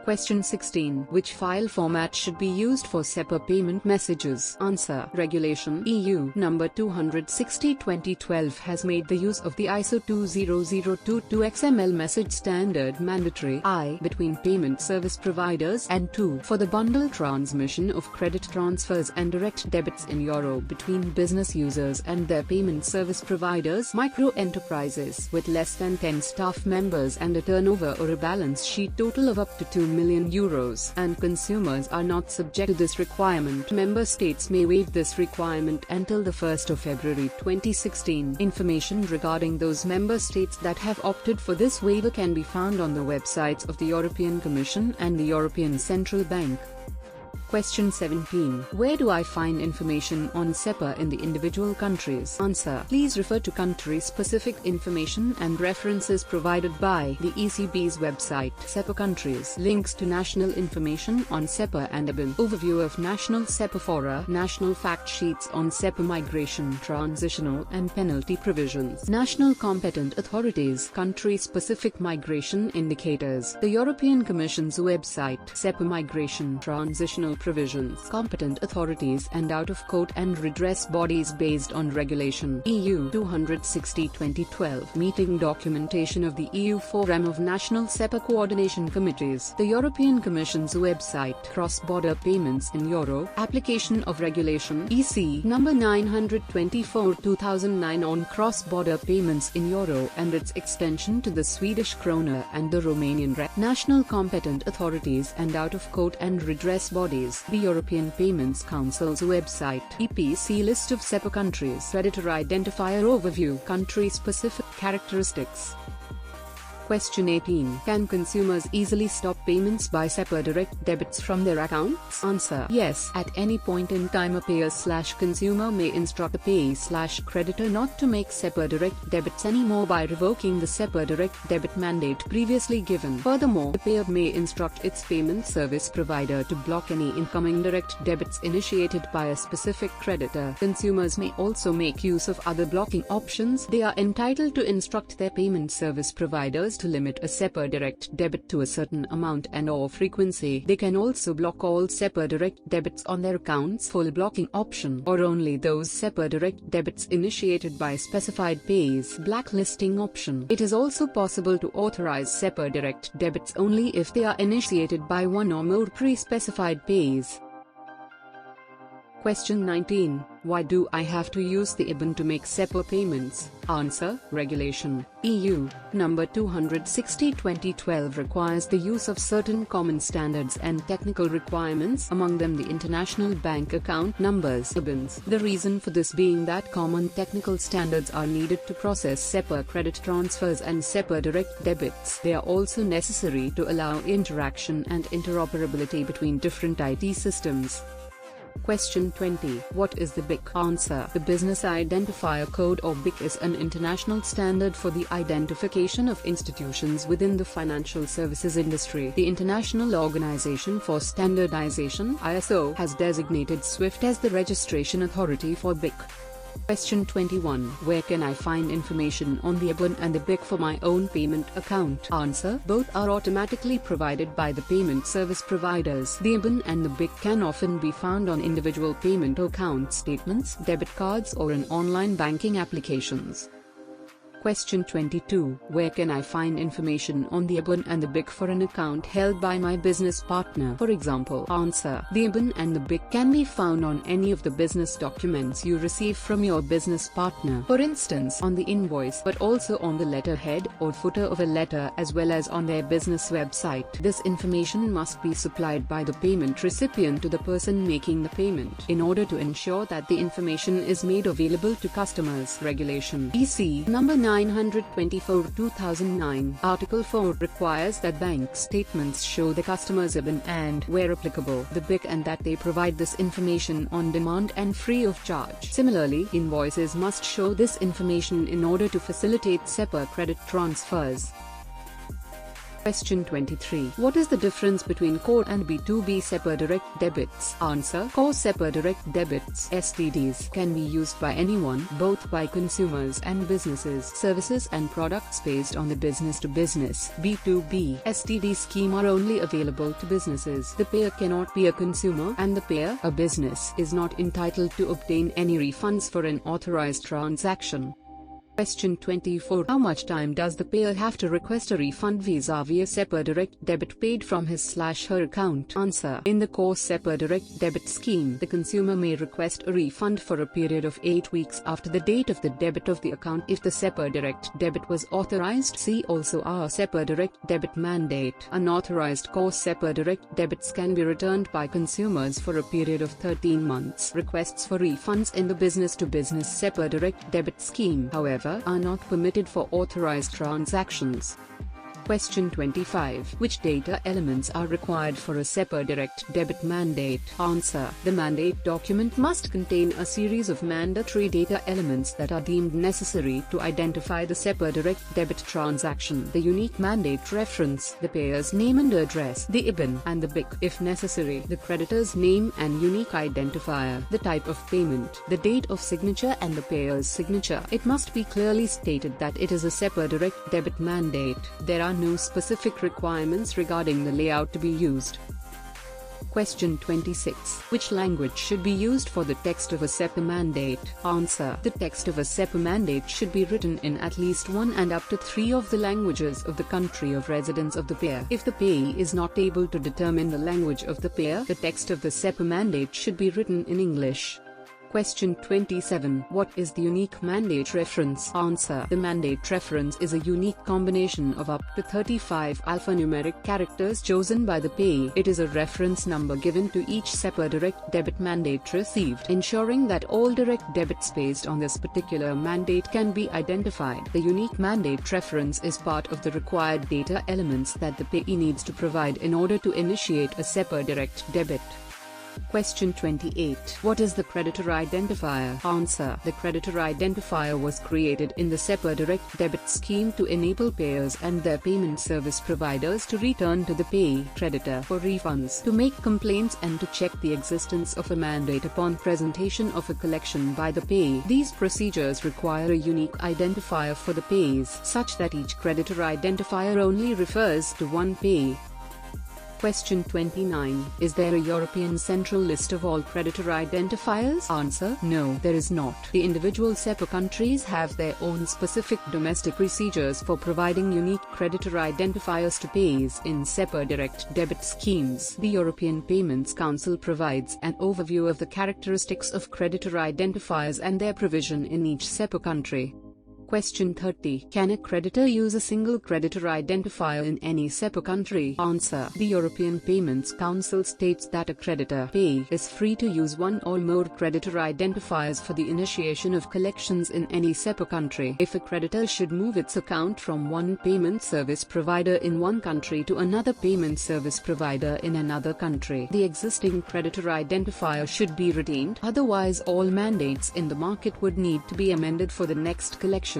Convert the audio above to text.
Question 16. Which file format should be used for SEPA payment messages? Answer. Regulation EU number 260/2012 has made the use of the ISO 20022 XML message standard mandatory between payment service providers and 2 for the bundle transmission of credit transfers and direct debits in euro between business users and their payment service providers. Micro enterprises with less than 10 staff members and a turnover or a balance sheet total of up to 2 million euros and consumers are not subject to this requirement. Member states may waive this requirement until the 1st of February 2016. Information regarding those member states that have opted for this waiver can be found on the websites of the European Commission and the European Central Bank. Question 17. Where do I find information on SEPA in the individual countries? Answer. Please refer to country-specific information and references provided by the ECB's website. SEPA countries. Links to national information on SEPA and Ebon. Overview of national SEPA fora. National fact sheets on SEPA migration, transitional and penalty provisions. National competent authorities. Country-specific migration indicators. The European Commission's website. SEPA migration, transitional provisions. Competent authorities and out-of-court and redress bodies based on Regulation EU 260/2012. Meeting documentation of the EU Forum of National SEPA Coordination Committees. The European Commission's website. Cross-border payments in euro. Application of Regulation EC number 924/2009 on cross-border payments in euro and its extension to the Swedish krona and the Romanian REC. National competent authorities and out-of-court and redress bodies. The European Payments Council's website. EPC list of SEPA countries. Creditor identifier overview. Country-specific characteristics. Question 18. Can consumers easily stop payments by SEPA direct debits from their accounts? Answer. Yes. At any point in time a payer/consumer may instruct a pay/creditor not to make SEPA direct debits anymore by revoking the SEPA direct debit mandate previously given. Furthermore, the payer may instruct its payment service provider to block any incoming direct debits initiated by a specific creditor. Consumers may also make use of other blocking options. They are entitled to instruct their payment service providers to limit a SEPA direct debit to a certain amount and/or frequency. They can also block all SEPA direct debits on their accounts, full blocking option, or only those SEPA direct debits initiated by specified pays, blacklisting option. It is also possible to authorize SEPA direct debits only if they are initiated by one or more pre-specified pays. Question 19. Why do I have to use the Ebon to make SEPA payments? Answer. Regulation EU number 260/2012 requires the use of certain common standards and technical requirements, among them the international bank account numbers (IBANs). The reason for this being that common technical standards are needed to process SEPA credit transfers and SEPA direct debits. They are also necessary to allow interaction and interoperability between different IT systems. Question 20. What is the BIC? Answer. The Business Identifier Code or BIC is an international standard for the identification of institutions within the financial services industry. The International Organization for Standardization (ISO) has designated SWIFT as the registration authority for BIC. Question 21. Where can I find information on the Ebon and the BIC for my own payment account? Answer. Both are automatically provided by the payment service providers. The Ebon and the BIC can often be found on individual payment account statements, debit cards, or in online banking applications. Question 22. Where can I find information on the Ebon and the BIC for an account held by my business partner, for example? Answer. The Ebon and the BIC can be found on any of the business documents you receive from your business partner, for instance on the invoice, but also on the letterhead or footer of a letter, as well as on their business website. This information must be supplied by the payment recipient to the person making the payment, in order to ensure that the information is made available to customers. Regulation EC number 924/2009. Article 4 requires that bank statements show the customer's Ebon and, where applicable, the BIC, and that they provide this information on demand and free of charge. Similarly, invoices must show this information in order to facilitate SEPA credit transfers. Question 23. What is the difference between Cole and B2B Sepa direct debits? Answer. Core Sepa direct debits (STDs) can be used by anyone, both by consumers and businesses, services and products based on the business-to-business (B2B) STD scheme are only available to businesses. The payer cannot be a consumer, and the payer, a business, is not entitled to obtain any refunds for an authorized transaction. Question 24. How much time does the payer have to request a refund vis-a-vis Sepa direct debit paid from his/her account? Answer. In the core Sepa direct debit scheme, the consumer may request a refund for a period of 8 weeks after the date of the debit of the account if the Sepa direct debit was authorized. See also our Sepa direct debit mandate. Unauthorized core Sepa direct debits can be returned by consumers for a period of 13 months. Requests for refunds in the business-to-business Sepa direct debit scheme, however, are not permitted for authorized transactions. Question 25. Which data elements are required for a Sepa direct debit mandate? Answer. The mandate document must contain a series of mandatory data elements that are deemed necessary to identify the Sepa direct debit transaction: the unique mandate reference, the payer's name and address, the Ebon and the BIC, if necessary, the creditor's name and unique identifier, the type of payment, the date of signature and the payer's signature. It must be clearly stated that it is a Sepa direct debit mandate. There are no specific requirements regarding the layout to be used. Question 26. Which language should be used for the text of a Sepa mandate? Answer. The text of a Sepa mandate should be written in at least 1 and up to 3 of the languages of the country of residence of the payer. If the payee is not able to determine the language of the payer, the text of the Sepa mandate should be written in English. Question 27. What is the unique mandate reference? Answer. The mandate reference is a unique combination of up to 35 alphanumeric characters chosen by the payee. It is a reference number given to each Sepa direct debit mandate received, ensuring that all direct debits based on this particular mandate can be identified. The unique mandate reference is part of the required data elements that the payee needs to provide in order to initiate a Sepa direct debit. Question 28. What is the creditor identifier? Answer. The creditor identifier was created in the Sepa direct debit scheme to enable payers and their payment service providers to return to the payee creditor for refunds, to make complaints and to check the existence of a mandate upon presentation of a collection by the payee. These procedures require a unique identifier for the payees, such that each creditor identifier only refers to one payee. Question 29. Is there a European central list of all creditor identifiers? Answer. No, there is not. The individual Sepa countries have their own specific domestic procedures for providing unique creditor identifiers to payees in Sepa direct debit schemes. The European Payments Council provides an overview of the characteristics of creditor identifiers and their provision in each Sepa country. Question 30. Can a creditor use a single creditor identifier in any Sepa country? Answer. The European Payments Council states that a creditor payee is free to use one or more creditor identifiers for the initiation of collections in any Sepa country. If a creditor should move its account from one payment service provider in one country to another payment service provider in another country, the existing creditor identifier should be retained. Otherwise, all mandates in the market would need to be amended for the next collection.